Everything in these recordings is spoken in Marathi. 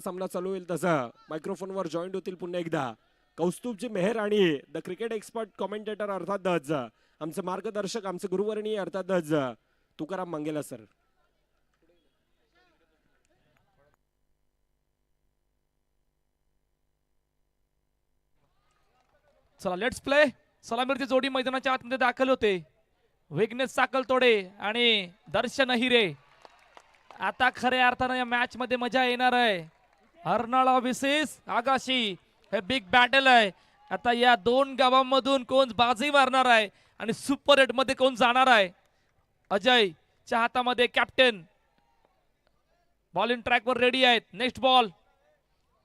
सामना चालू होईल तसा मायक्रोफोनवर जॉईंट होतील पुन्हा एकदा कौस्तुभजी मेहर आणि द क्रिकेट एक्सपर्ट कॉमेंटेटर अर्थातच आमचे मार्गदर्शक आमचे गुरुवर्णी अर्थातच तुकाराम मंगेला सर. चला लेट्स प्ले. सलामीरची जोडी मैदानाच्या आतमध्ये दाखल होते. विघ्नेश साकलतोडे आणि दर्शन हिरे. आता खऱ्या अर्थानं या मॅच मध्ये मजा येणार आहे. अर्नाळा विसेस आगाशी हे बिग बॅटल आहे. आता या दोन गावांमधून कोण बाजी मारणार आहे आणि सुपर एट मध्ये कोण जाणार आहे. अजय च्या हातामध्ये कॅप्टन बॉलिंग ट्रॅकवर रेडी आहेत. नेक्स्ट बॉल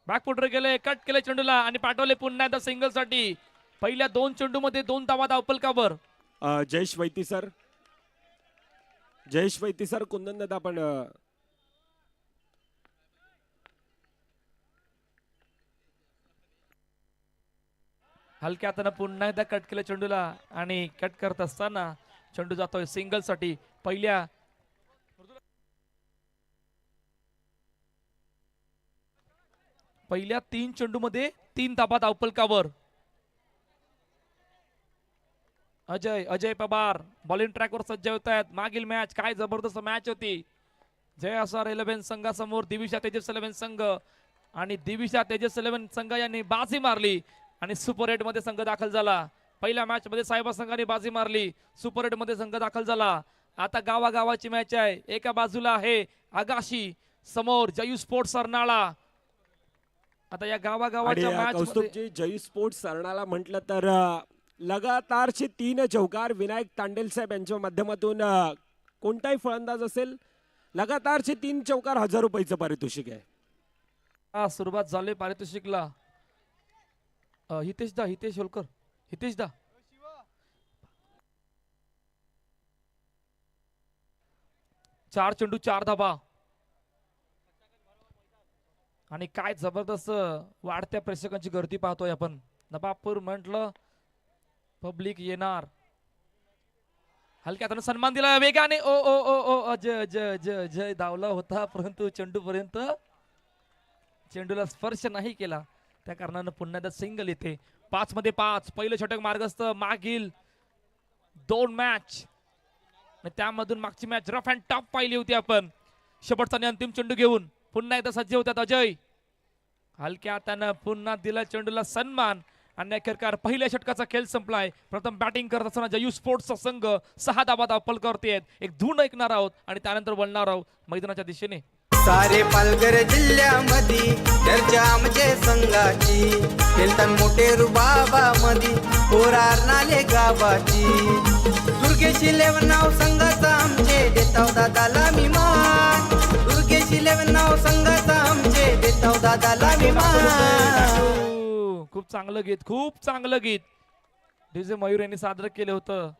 बॅकफुटर गेले, कट केले चेंडूला आणि पाठवले पुन्हा एकदा सिंगल साठी. पहिल्या दोन चेंडू मध्ये 2 धावा धावपलकावर. जयेश वैती सर, जयेश वैती सर कुंदन दादा आपण हलक्या हाताने पुन्हा एकदा कट केलं चेंडूला आणि कट करत असताना चेंडू जातोय सिंगल साठी. पहिल्या 3 चेंडू मध्ये 3 धावा धावपलकावर. अजय पवार बॉलिंग ट्रॅकवर सज्ज होत आहेत. मागील मॅच काय जबरदस्त मॅच होती. जय आर 11 संघासमोर दिविशा तेजस 11 संघ आणि दिविशा तेजस 11 संघ यांनी बाजी मारली आणि सुपर एट मध्ये संघ दाखल झाला. पहिल्या मॅच मध्ये साहेबा संघाने बाजी मारली, सुपर एट मध्ये संघ दाखल झाला. आता गावागावाची मॅच आहे. एका बाजूला आहे आगाशी, समोर जयू स्पोर्ट्स अर्नाळा. आता या गावागावाच्या मॅच कौस्तुभजी जयू स्पोर्ट्स अर्नाळा म्हटलं तर लगातारचे 3 चौकार विनायक तांडेल साहेब यांच्या माध्यमातून कोणताही फलंदाज असेल लगातारचे 3 चौकार 1000 रुपयाचं पारितोषिक आहे. सुरुवात झाली पारितोषिकला. हितेश होलकर, हितेश दा 4 चेंडू 4 धाबा आणि काय जबरदस्त वाढत्या प्रेक्षकांची गर्दी पाहतोय आपण. नवापूर म्हटलं पब्लिक येणार. हलक्या हाताने सन्मान दिला वेगाने. ओ ओ ओ ओ अजय अजय अजय अजय धावला होता परंतु चेंडू पर्यंत चेंडूला स्पर्श नाही केला. त्या कारणानं पुन्हा एकदा सिंगल येते. 5 मध्ये 5. पहिलं षटक मार्गस्थ. मागील 2 मॅच त्यामधून मागची मॅच रफ अँड टफ पाहिली होती आपण. शेवटचा आणि अंतिम चेंडू घेऊन पुन्हा एकदा सज्ज होतात अजय. हलक्या हातानं पुन्हा दिला चेंडूला सन्मान आणि अखेरकार पहिल्या षटकाचा खेळ संपलाय. प्रथम बॅटिंग करत असताना जयू स्पोर्ट्सचा संघ 6 धावा धावपल करतेय. एक धून ऐकणार आहोत आणि त्यानंतर वळणार आहोत मैदानाच्या दिशेने. सारे पालघर जिल्ह्यामध्ये चर्चा आमचे संघाची. खेळतान मोठे रुबाबामध्ये पोरार नाले गावाची. दुर्गेश 11 नाव संघाचा आमचे देताव दादाला मी मान. दुर्गेश 11 नाव संघाचा आमचे देताव दादाला मी मान. खूप चांगलं गीत, खूप चांगलं गीत डीजे मयूर यांनी सादर केलं होतं.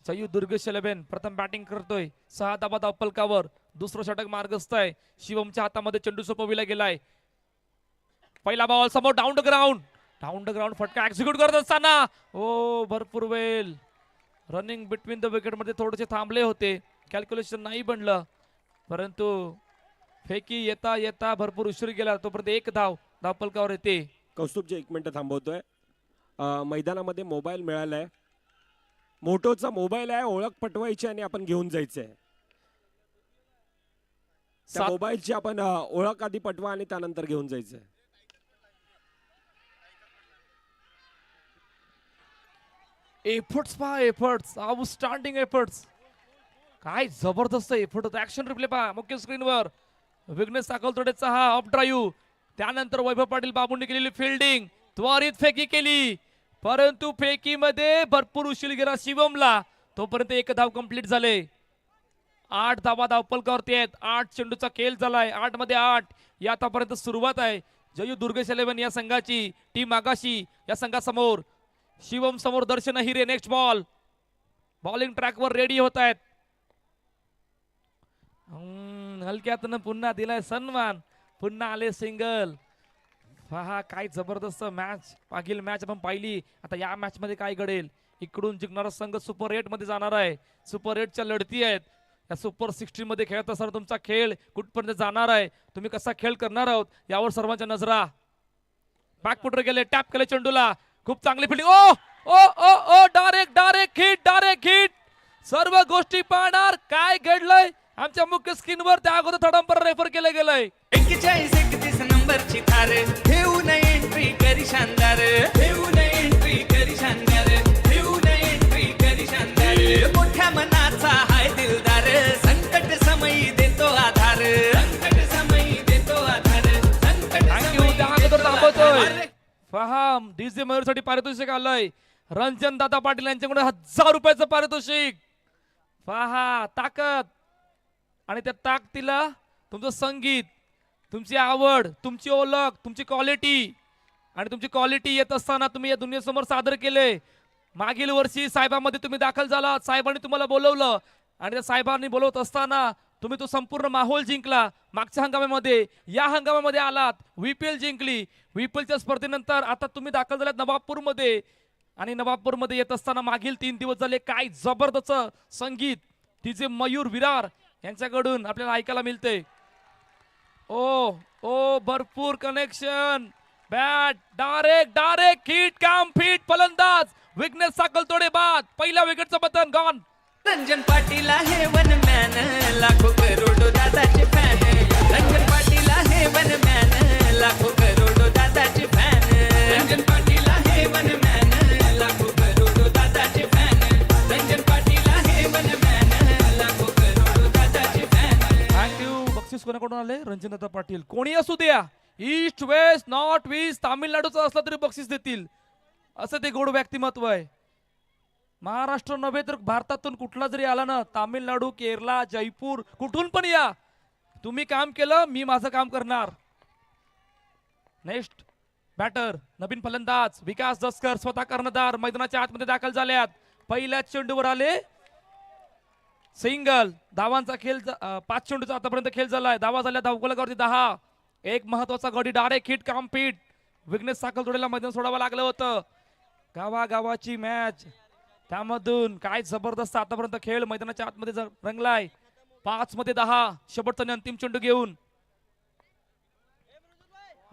जयू दुर्गेश 11 प्रथम बॅटिंग करतोय. 6 धावा धावपलकावर. दुसरं षटक मार्गस्थ आहे. शिवमच्या हातामध्ये चेंडू सोपविला गेलाय. पहिला बॉल समोर down the ground. Down the ground फटका एक्झिक्यूट करत असताना ओ भरपूर वेळ रनिंग बिटवीन द विकेट मध्ये थोडेसे थांबले होते. कॅल्क्युलेशन नाही बनलं परंतु फेकी येता येता भरपूर उशीर गेला. तोपर्यंत 1 धाव धावपलकावर येते. कौस्तुभजी 1 मिनिट थांबवतोय. मैदानामध्ये मोबाईल मिळालाय. मोटोचा मोबाईल आहे. ओळख पटवायची आणि आपण घेऊन जायचंय. त्या मोबाईलची आपण ओळख आधी पटवा आणि त्यानंतर घेऊन जायचंय. एफर्ट्स पहा, एफर्ट्स आउटस्टँडिंग एफर्ट्स. काय जबरदस्त एफर्ट होता. ऍक्शन रिप्ले पहा मुख्य स्क्रीनवर. विघ्नेश साकलतोडेचा हा ऑफ ड्राईव्ह. त्यानंतर वैभव पाटील बाबूंनी केलेली फिल्डिंग. त्वरित फेकी केली परंतु फेकीमध्ये भरपूर उशीर गेला शिवमला. तोपर्यंत 1 धाव कंप्लीट झाले. 8 धावा धावपलकावरती आहेत. 8 चेंडूचा खेळ झालाय. 8 मध्ये 8 या आतापर्यंत सुरुवात आहे. जयू दुर्गेश 11 या संघाची टीम आगाशी या संघासमोर. शिवम समोर दर्शन हिरे. नेक्स्ट बॉल बॉलिंग ट्रॅकवर रेडी होत आहेत. हलक्या हातानं पुन्हा दिलाय सन्मान. पुन्हा आले सिंगल. हा काय जबरदस्त मॅच. मागील मॅच आपण पाहिली. आता या मॅच मध्ये काय घडेल. इकडून जिंकणारा संघ सुपर 8 मध्ये जाणार आहे. सुपर 8च्या लढती आहेत. या सुपर 16 मध्ये खेळत असताना तुमचा खेळ कुठपर्यंत जाणार आहे, तुम्ही कसा खेळ करणार आहोत यावर सर्वांच्या नजरा. बॅकफुटर गेले, टॅप केले चेंडूला, खूप चांगली फिल्डिंग. ओ ओ ओ ओ डायरेक्ट हिट. सर्व गोष्टी पाहणार काय घडलंय आमच्या मुख्य स्क्रीनवर, त्या अगोदर थोडं रेफर केलं गेलंय. 41-31 नंबरची थार घेऊन एंट्री करी शानदार, घेऊन एंट्री करी शानदार, घेऊन एंट्री करी शानदार. मोठ्या मनाचा हाय दिलदार, संकट समयी देतो आधार, संकट समयी देतो आधार, संकट थँक्यू. त्या अगोदर थांबवतोय. आधार. फहाम डीजे मयूर साठी पारितोषिक आलंय. रंजन दादा पाटील यांच्याकडून 1000 रुपयाचं पारितोषिक. पहा ताकद आणि त्या ताकदीला तुमचं संगीत, तुमची आवड, तुमची ओळख, तुमची क्वालिटी आणि तुमची क्वालिटी येत असताना तुम्ही या दुनियेसमोर सादर केले. मागील वर्षी साहेबांमध्ये तुम्ही दाखल झालात, साहेबांनी तुम्हाला बोलवलं आणि त्या साहेबांनी बोलवत असताना तुम्ही तो संपूर्ण माहोल जिंकला. मागच्या हंगामामध्ये या हंगामामध्ये आलात, VPL जिंकली. VPLच्या स्पर्धेनंतर आता तुम्ही दाखल झालात नवाबपूरमध्ये आणि नवाबपूरमध्ये येत असताना मागील 3 दिवस झाले काय जबरदस्त संगीत तिचे मयूर विरार यांच्याकडून आपल्याला ऐकायला मिळते. ओ ओ भरपूर कनेक्शन, बॅट डायरेक्ट हिट, काम फिट, फलंदाज विघ्नेश साकलतोडे बाद. पहिल्या विकेटचं बटन गॉन. रंजन पाटील आहे वन मॅन, लाखो करोडो दादाचे फॅन. रंजन पाटील आहे वन मॅन, लाखो करोडो दादाचे फॅन. रंजन पाटील आहे वन मॅन, लाखो करोडो दादाचे फॅन. रंजन पाटील आहे वन मॅन, लाखो करोडो दादाचे फॅन. थँक्यू. बक्षीस कोणाकडून आले? रंजनदादा पाटील. कोणी असू द्या, ईस्ट वेस्ट नॉर्थ ईस्ट तामिळनाडूचं असलं तरी बक्षीस देतील, असं ते गोड व्यक्तिमत्व आहे. महाराष्ट्र नव्हे तर भारतातून कुठला जरी आला ना, तामिळनाडू, केरला, जयपूर, कुठून पण या, तुम्ही काम केलं मी माझं काम करणार. नेक्स्ट बॅटर नवीन फलंदाज विकास दसकर, स्वतः कर्णधार मैदानाच्या आतमध्ये दाखल झाल्यात. पहिल्या चेंडूवर आले सिंगल. धावांचा खेळ 5 चेंडूचा आतापर्यंत खेळ झालाय. धावा झाल्या धावफलकावरती 10. एक महत्वाचा गडी डायरेक्ट हिट, काम पीट. विघ्नेश साखलतोडेला मैदान सोडावं लागलं होतं. गावागावाची मॅच, त्यामधून काय जबरदस्त आतापर्यंत खेळ मैदानाच्या आतमध्ये रंगलाय. 5 मध्ये 10 शेवटचा आणि अंतिम चेंडू घेऊन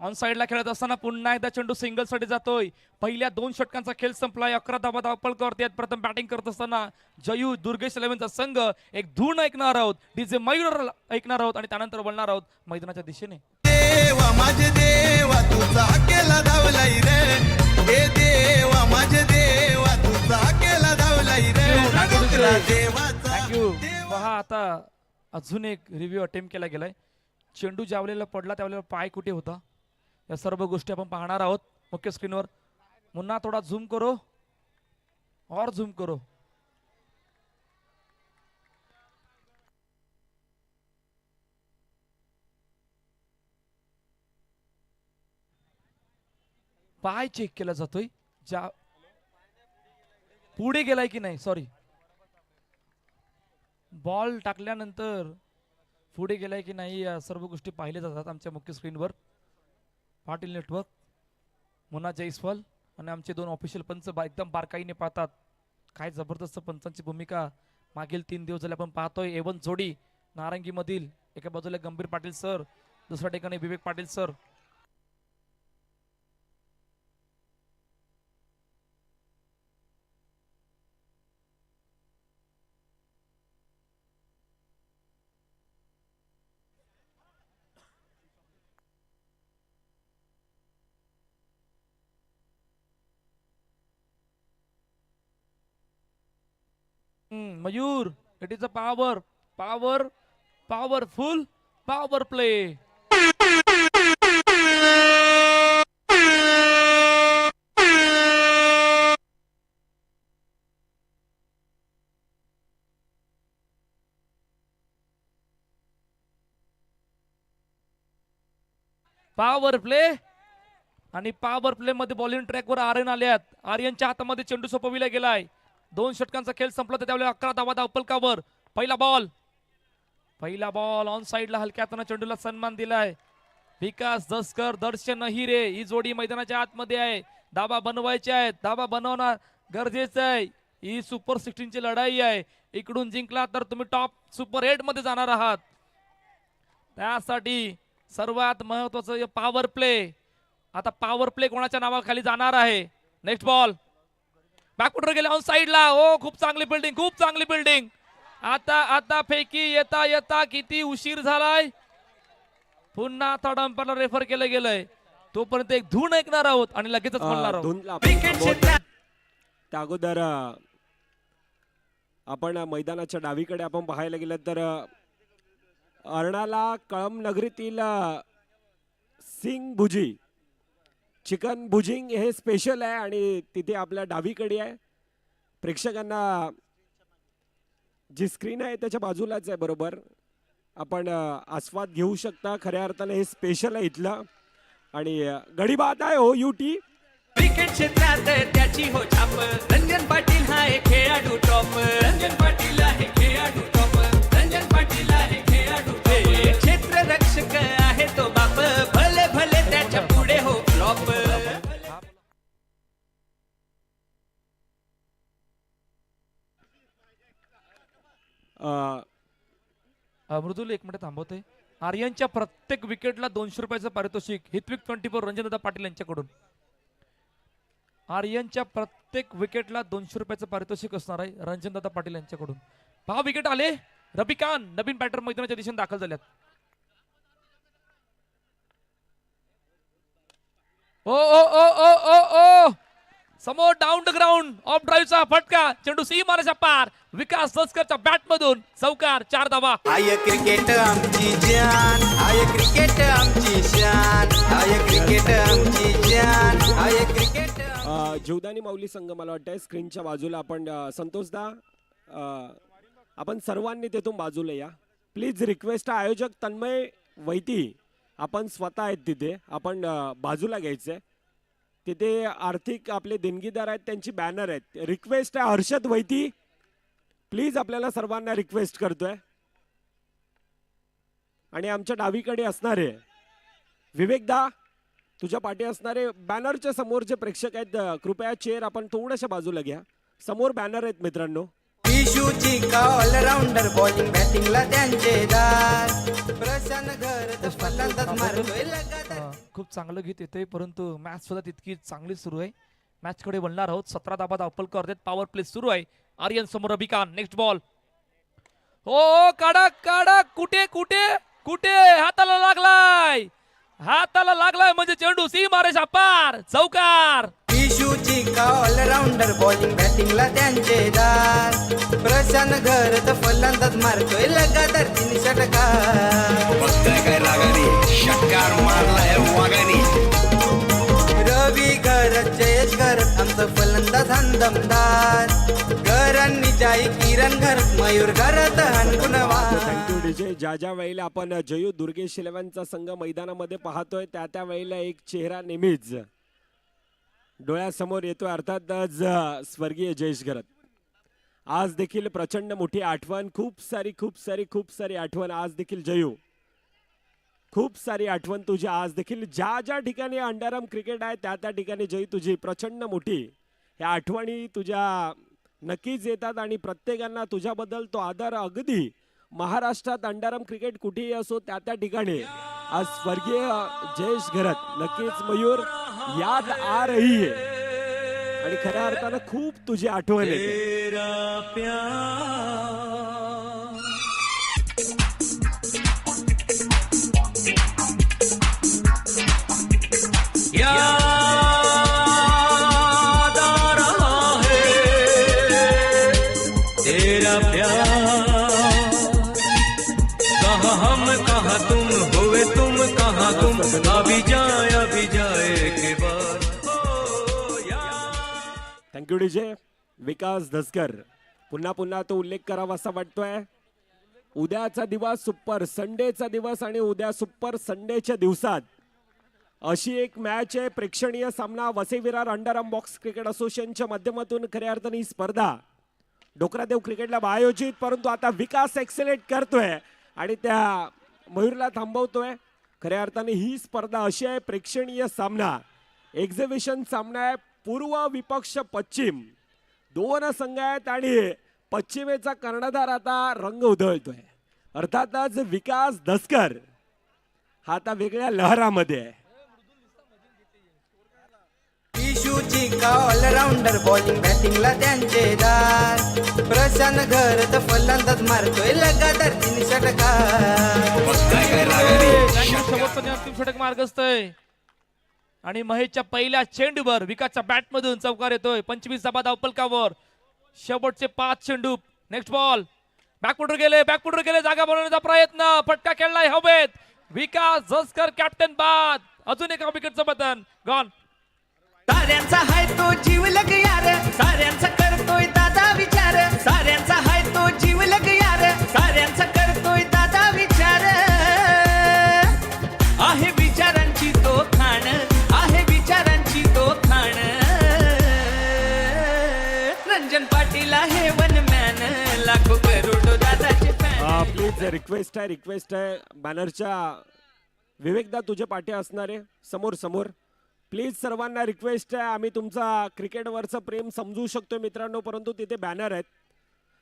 ऑन साइडला खेळत असताना पुन्हा एकदा चेंडू सिंगल साठी जातोय. पहिल्या 2 षटकांचा खेळ संपलाय. 11 धावा धावपळकर आहेत. प्रथम बॅटिंग करत असताना जयू दुर्गेश 11चा संघ एक धून ऐकणार आहोत, डीजे मयूर ऐकणार आहोत आणि त्यानंतर वळणार आहोत मैदानाच्या दिशेने. देवा माझे देवा तुझा केला धावलाई रे, हे देवा माझे देवा तुझा केला धावलाई रे देवाचा. थँक्यू. पहा आता अजून एक रिव्ह्यू अटेम्प्ट केला गेलाय. चेंडू ज्यावेळेला पडला त्यावेळेला पाय कुठे होता, या सर्व गोष्टी आपण पाहणार आहोत मुख्य स्क्रीनवर. पुन्हा थोडा झूम करो और झूम करो. पाय चेक केला जातोय, ज्या पुढे गेलाय की नाही, सॉरी बॉल टाकल्यानंतर पुढे गेलाय की नाही, या सर्व गोष्टी पाहिल्या जातात आमच्या मुख्य स्क्रीनवर. पाटील नेटवर्क, मुन्ना जयस्वाल आणि आमचे 2 ऑफिशियल पंच एकदम बारकाईने पाहतात. काय जबरदस्त पंचांची भूमिका मागील 3 दिवस झाले आपण पाहतोय. A1 जोडी नारंगी मधील, एका बाजूला गंभीर पाटील सर, दुसऱ्या ठिकाणी Vivek Patil sir. Mayur, it is a powerful power play. Power play आणि पॉवर प्ले मध्ये बॉलिंग ट्रॅकवर आर्यन आल्यात. आर्यनच्या हातामध्ये चेंडू सोपविला गेलाय. 2 षटकांचा खेळ संपला तर त्यावेळेला 11 धावा धावपलकावर. पहिला बॉल ऑन साइडला हलक्या हाताने चेंडूला सन्मान दिलाय. विकास दसकर, दर्शन अहिरे ही जोडी मैदानाच्या आतमध्ये आहे. धावा बनवायच्या आहेत, धावा बनवणं गरजेचं आहे. ही सुपर 16 ची लढाई आहे. इकडून जिंकला तर तुम्ही टॉप सुपर 8 मध्ये जाणार आहात. त्यासाठी सर्वात महत्वाचं पॉवर प्ले. आता पॉवर प्ले कोणाच्या नावाखाली जाणार आहे. नेक्स्ट बॉल बॅकफुटर गेले ऑन साइडला. हो खूप चांगली बिल्डिंग, खूप चांगली बिल्डिंग. आता फेकी येता येता किती उशीर झालाय. पुन्हा आता डंपरला रेफर केलं गेलंय. तोपर्यंत एक धून ऐकणार आहोत आणि लगेचच म्हणणार आहोत. धुंदला आपण थांबवतोय. त्या अगोदर आपण मैदानाच्या डावीकडे आपण पाहायला गेलं तर अर्णाला कळम नगरीतील सिंग भुजी चिकन भुजिंग हे स्पेशल आहे आणि तिथे आपल्या डावीकडे आहे. प्रेक्षकांना जी स्क्रीन आहे त्याच्या बाजूलाच आहे बरोबर. आपण आस्वाद घेऊ शकता. खऱ्या अर्थाने हे स्पेशल आहे इथलं. आणि गडी बात आहे हो युटी. क्रिकेट क्षेत्रात त्याची हो छाप. रंजन पाटील हा एक खेळाडू टॉप. रंजन पाटील आहे खेळाडू टॉप. रंजन पाटील आहे खेळाडू टॉप. क्षेत्र रक्षक आहे तो बाप. भले भले त्याच्या पुढे हो फ्लॉप. मृदुल एक मिनिट थांबवते. आर्यनच्या प्रत्येक विकेटला 200 रुपयाचं पारितोषिक हितविक 24 रणजितदादा पाटील यांच्याकडून. आर्यनच्या प्रत्येक विकेटला 200 रुपयाचं पारितोषिक असणार आहे रणजितदादा पाटील यांच्याकडून. 6 विकेट आले. रबिकान नवीन बॅटर मैदानाच्या दिशेने दाखल झाल्यात. ओ ओ ओ ओ ओ ओ समोर डाऊन द ग्राउंड ऑफ ड्राईव्हचा फटका. चेंडू सी मारायचा पार. विकास दसकरच्या बॅट मधून चौकार. 4 धावा. आय क्रिकेट आमची जान. आय क्रिकेट आमची शान. आय क्रिकेट आमची जान. I cricket. जीवदानी माऊली संघ मला वाटतंय स्क्रीनच्या बाजूला. आपण संतोषदा आपण सर्वांनी तेथून बाजूला या प्लीज. रिक्वेस्ट आयोजक तन्मय वैती आपण स्वतः आहेत तिथे. आपण बाजूला घ्यायचंय. तिथे आर्थिक आपले देणगीदार आहेत त्यांची बॅनर आहेत. रिक्वेस्ट आहे हर्षद वैती प्लीज. आपल्याला सर्वांना रिक्वेस्ट करतोय. आणि आमच्या डावीकडे असणारे विवेकदा तुझ्या पाठी असणारे बॅनरच्या समोरचे प्रेक्षक आहेत कृपया चेअर आपण थोड्याशा बाजूला घ्या. समोर बॅनर आहेत मित्रांनो. विशूची का ऑलराऊंडर बॉलिंग बॅटिंगला त्यांचे दार. प्रशांत घर फलंदाज मारतोय लगातार. खूप चांगलं गीत येते परंतु मॅच सुद्धा तितकी चांगली सुरू आहे. मॅच कडे वळणार आहोत. 17 धाबा धावपल करतात. पॉवर प्ले सुरू आहे. आर्यन समोर रबिकान. Next ball. हो काढा काढा. कुठे कुठे कुठे हाताला लागलाय. हाताला लागलाय म्हणजे चेंडू सी मारेचा पार. चौकार. विशूची का ऑलराऊंडर बॉलिंग बॅटिंगला त्यांचे दार. प्रशांत घर फलंदाज मारतोय लगातार 3 षटकार. बघताय काय रागाने षटकार मारलाय वागाने. रवी घरत जयेश घरत आमचं फलंदाज दमदार. घरांनी जाई किरण घरत मयूर घरत हनगुणवार. Thank you DJ. ज्या वेळेला आपण जयू दुर्गेश 11चा संघ मैदानामध्ये पाहतोय त्या वेळेला एक चेहरा नेहमीच डोळ्यासमोर येतोय. अर्थातच स्वर्गीय जयेश घरत. आज देखील प्रचंड मोठी आठवण. खूप सारी आठवण. आज देखील जयू खूप सारी आठवण तुझी. आज देखील ज्या ठिकाणी अंडरआर्म क्रिकेट आहे त्या ठिकाणी जयू तुझी प्रचंड मोठी ह्या आठवणी तुझ्या नक्कीच येतात. आणि प्रत्येकांना तुझ्याबद्दल तो आदर अगदी महाराष्ट्रात अंडरआर्म क्रिकेट कुठेही असो त्या ठिकाणी आज स्वर्गीय जयेश घरत नक्कीच मयूर याद आ रही है. आणि खऱ्या अर्थानं खूप तुझी आठवण येते. याद आ रहा है तेरा प्यार. कहाँ हम कहाँ तुम हुए तुम कहाँ तुम. अभी जाए के बाद. Thank you DJ. विकास धसकर पुन्हा तो उल्लेख करावा असा वाटतोय. उद्याचा दिवस सुपर संडेचा दिवस आणि उद्या सुपर संडेच्या दिवसात अशी एक मॅच आहे. प्रेक्षणीय सामना. Vasai Virar underarm box cricket असोसिएशनच्या माध्यमातून खऱ्या अर्थाने ही स्पर्धा डोकरादेव क्रिकेट लॅब आयोजित. परंतु आता विकास एक्सेलेट करतोय आणि त्या मयूरला थांबवतोय. खऱ्या अर्थाने ही स्पर्धा अशी आहे प्रेक्षणीय सामना एक्झिबिशन सामना आहे. पूर्व विपक्ष पश्चिम 2 संघ आहेत आणि पश्चिमेचा कर्णधार आता रंग उधळतोय. अर्थातच विकास दसकर हा आता वेगळ्या लहरामध्ये आहे. इशूची का ऑलराऊंडर बॉलिंग बॅटिंगला त्यांचे दार. प्रशांत घरत फलंदाज मारतोय लगातार 3 षटकार. शेवटचा अंतिम षटक मार्गस्थ आहे आणि महेशच्या पहिल्या चेंडूवर विकासच्या बॅट मधून चौकार येतोय. 25 धावा धावपलकावर शेवटचे 5 चेंडू. नेक्स्ट बॉल बॅकफुटर गेले जागा बनवण्याचा प्रयत्न. फटका खेळलाय हवेत. विकास दसकर कॅप्टन बाद. अजून एका विकेटचं बटन गॉन. साऱ्यांचा हाय तो जीवलग यार, साऱ्यांचा करतोय दादा विचार. साऱ्यांचा हाय तो जीवलग यार, साऱ्यांचा करतोय दादा विचार. आहे विचारांची तो खाण, आहे विचारांची तो खाण. रंजन पाटील आहे वन मॅन, लाखो करोडो दादाचे फॅन. प्लीज रिक्वेस्ट आहे बॅनरच्या विवेकदा तुझे पाठी असणारे समोर. प्लीज सर्वांना रिक्वेस्ट आहे. आम्ही तुमचा क्रिकेटवरचं प्रेम समजू शकतो मित्रांनो, परंतु तिथे बॅनर आहेत,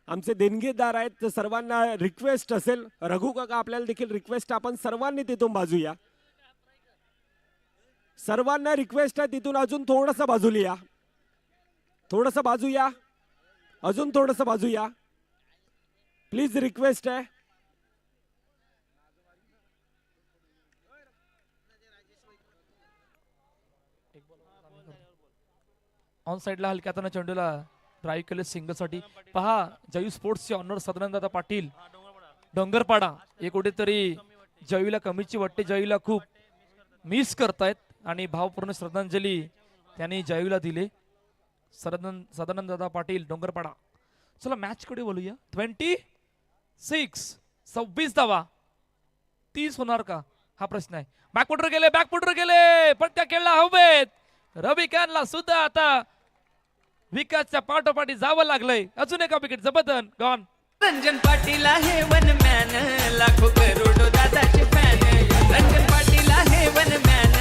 आमचे देणगीदार आहेत, तर सर्वांना रिक्वेस्ट असेल. रघु काका आपल्याला देखील रिक्वेस्ट, आपण सर्वांनी तिथून बाजूया. सर्वांना रिक्वेस्ट आहे तिथून अजून थोडंसं बाजूला या, अजून थोडंसं बाजूया. प्लीज रिक्वेस्ट आहे. ऑन साइडला हलक्या हाताने चेंडूला ड्राईव्ह केले सिंगलसाठी. पहा जयू स्पोर्ट्सचे ऑनर सदानंद पाटील डोंगरपाडा हे कुठेतरी जयूला कमीची वाटते. जयूला खूप मिस करतायत आणि भावपूर्ण श्रद्धांजली त्यांनी जयूला दिले. सदानंद दादा पाटील डोंगरपाडा. चला मॅच कडे बोलूया. 26 धावा 30 होणार का हा प्रश्न आहे. बॅकफुटर गेले पटका खेळला हवेत. रवी कॅनला सुद्धा आता विकासच्या पाठोपाठी जावं लागलंय. अजून एका विकेट जबरदस्त गॉन. रंजन पाटील आहे वन मॅन, लाखो करोडो दादाचे फॅन. रंजन पाटील आहे वन मॅन,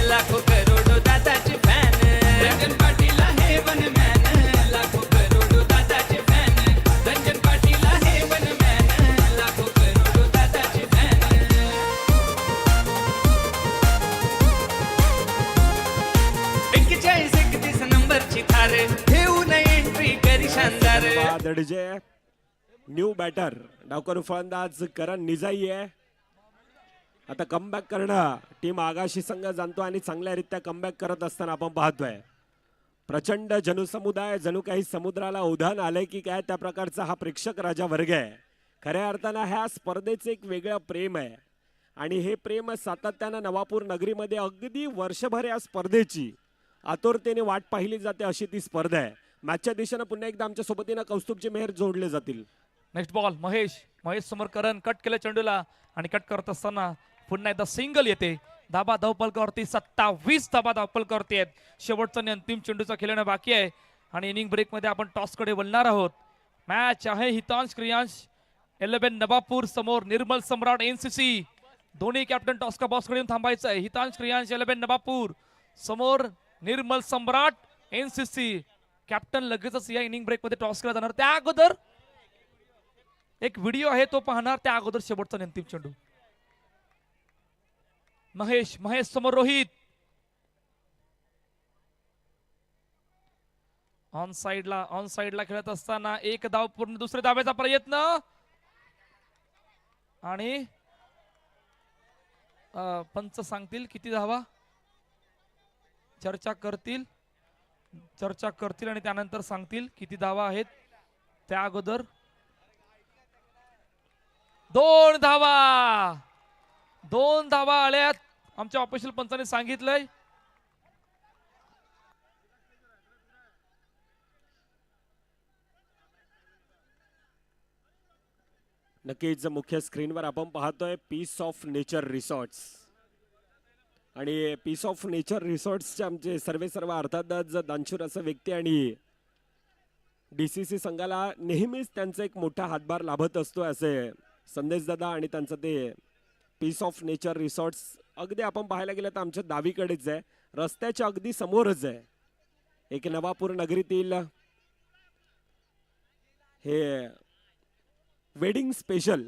लाखो करोडो दादाचे फॅन. रंजन पाटील आहे वन मॅन, लाखो करोडो दादाचे फॅन. रंजन पाटील आहे वन मॅन, लाखो करोडो दादाचे फॅन. 41-31 नंबरची थार घेऊन एंट्री करी शानदार. दडजे न्यू बॅटर डावकर फलंदाज करण निजाई आहे. आता कमबॅक करणं टीम आगाशी संघ जाणतो आणि चांगल्यारीत्या कमबॅक करत असताना आपण पाहतोय. प्रचंड जनसमुदाय जणू काही समुद्राला उधाण आलंय की काय त्या प्रकारचा हा प्रेक्षक राजा वर्ग आहे. खऱ्या अर्थानं ह्या स्पर्धेचं एक वेगळं प्रेम आहे आणि हे प्रेम सातत्यानं नवापूर नगरीमध्ये अगदी वर्षभर या स्पर्धेची आतुरतेने वाट पाहिली जाते अशी ती स्पर्धा आहे. मॅचच्या दिशेनं पुन्हा एकदा आमच्या सोबतीनं कौस्तुभचे मेहर जोडले जातील. नेक्स्ट बॉल महेश समोर करण कट केलं चेंडूला आणि कट करत असताना पुन्हा एकदा सिंगल येते. धाबा धावपलकावरती 27 धाबा धावपलकावरती आहेत. शेवटचा आणि अंतिम चेंडूचा खेळणं बाकी आहे आणि इनिंग ब्रेक मध्ये आपण टॉस कडे वळणार आहोत. मॅच आहे हितांश क्रियांश 11 नवापूर समोर निर्मल सम्राट एनसीसी. दोन्ही कॅप्टन टॉस का बॉक्स कडे थांबायचं आहे. हितांश क्रियांश 11 नवापूर समोर निर्मल सम्राट एनसीसी. कॅप्टन लगेचच या इनिंग ब्रेक मध्ये टॉस केला जाणार. त्या अगोदर एक व्हिडिओ आहे तो पाहणार. त्या अगोदर शेवटचा आणि अंतिम चेंडू. महेश समोर रोहित. ऑन साइडला खेळत असताना एक धाव पूर्ण. दुसऱ्या धाव्याचा प्रयत्न आणि पंच सांगतील किती धावा. चर्चा करतील आणि त्यानंतर सांगतील किती धावा आहेत. त्या अगोदर 2 धावा आल्यात. आमच्या ऑफिशियल पंचाने सांगितलंय. नक्कीच मुख्य स्क्रीनवर आपण पाहतोय पीस ऑफ नेचर रिसॉर्ट्स आणि पीस ऑफ नेचर रिसॉर्ट्सचे आमचे सर्व अर्थातच दानशूर असं व्यक्ती आणि DCC संघाला नेहमीच त्यांचा एक मोठा हातभार लाभत असतो असे संदेश दादा आणि त्यांचं ते पीस ऑफ नेचर रिसॉर्ट्स अगदी आपण पाहायला गेलं तर आमच्या डावीकडेच आहे. रस्त्याच्या अगदी समोरच आहे. एक नवापूर नगरीतील हे वेडिंग स्पेशल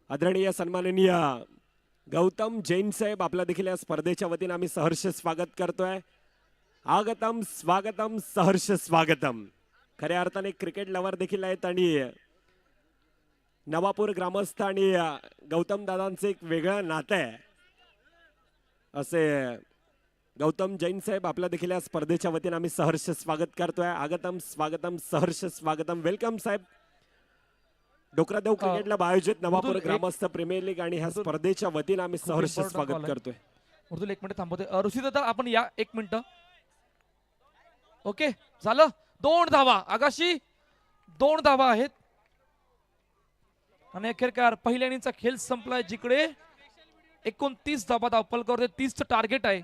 आदरणीय सन्माननीय गौतम जैन साहेब आपला देखील या स्पर्धेच्या वतीने आम्ही सहर्ष स्वागत करतोय. आगतम स्वागतम सहर्ष स्वागतम. खऱ्या अर्थाने क्रिकेट लवर देखील आहेत आणि नवापूर ग्रामस्थ आणि गौतम दादांचं एक वेगळं नातं आहे. असे गौतम जैन साहेब आपला देखील या स्पर्धेच्या वतीने आम्ही सहर्ष स्वागत करतोय. आगतम स्वागतम सहर्ष स्वागतम. वेलकम साहेब. डोकरादेव क्रिकेट क्लब आयोजित नवापूर ग्रामस्थ प्रीमियर लीग आणि ह्या स्पर्धेच्या वतीने आम्ही सहर्ष स्वागत करतोय. मृदुल 1 मिनिट थांबवते. ऋषी दादा आपण या 1 मिनिट. ओके झालं. 2 धावा आगाशी 2 धावा आहेत आणि अखेरकार पहिल्या इनिंगचा खेळ संपलाय जिकडे 29 धावा धावपल करते. 30चं टार्गेट आहे.